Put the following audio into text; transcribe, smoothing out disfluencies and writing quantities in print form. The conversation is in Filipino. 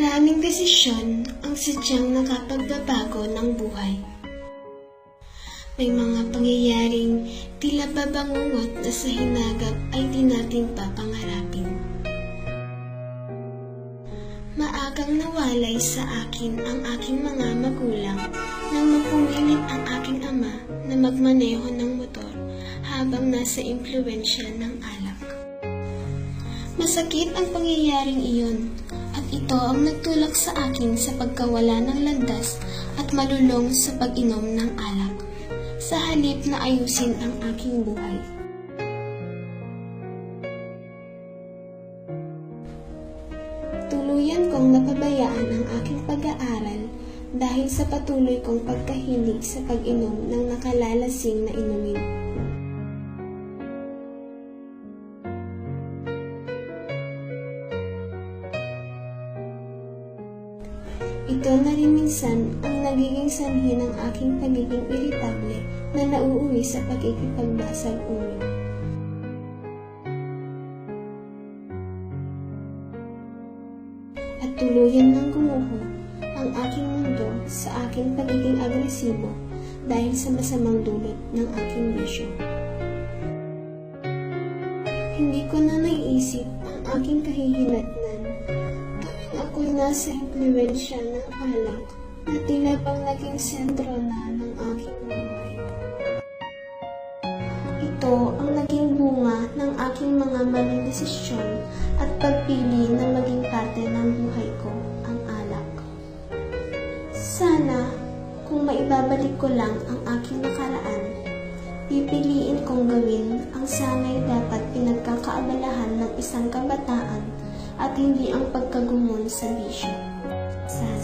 Maraming desisyon ang sadyang nakapagbabago ng buhay. May mga pangyayaring tila babangungot na sa hinagap ay di natin papangarapin. Maagang nawalay sa akin ang aking mga magulang nang mapumilit ang aking ama na magmaneho ng motor habang nasa impluwensya ng alak. Masakit ang pangyayaring iyon at ito ang nagtulak sa akin sa pagkawala ng landas at malulong sa pag-inom ng alak, sa halip na ayusin ang aking buhay. Tuluyan kong napabayaan ang aking pag-aaral dahil sa patuloy kong pagkahilig sa pag-inom ng nakalalasing na inumin. Ito na rin minsan ang nagiging sanhi ng aking pagiging iritable na nauuwi sa pagkikipagbasag ulo. At tuluyan ng gumuho ang aking mundo sa aking pagiging agresibo dahil sa masamang dulot ng aking bisyo. Hindi ko na naiisip ang aking kahihinatnan tuwing ako'y nasa impluwensya ng alak na tila bang naging sentro na ng aking buhay. Ito ang naging bunga ng aking mga maling desisyon at pagpili na maging parte ng buhay ko, ang alak. Sana, kung maibabalik ko lang ang aking nakaraan, pipiliin kong gawin ang sana'y dapat pinagkakaabalahan ng isang kabataan at hindi ang pagkagumon sa bisyo. Sana.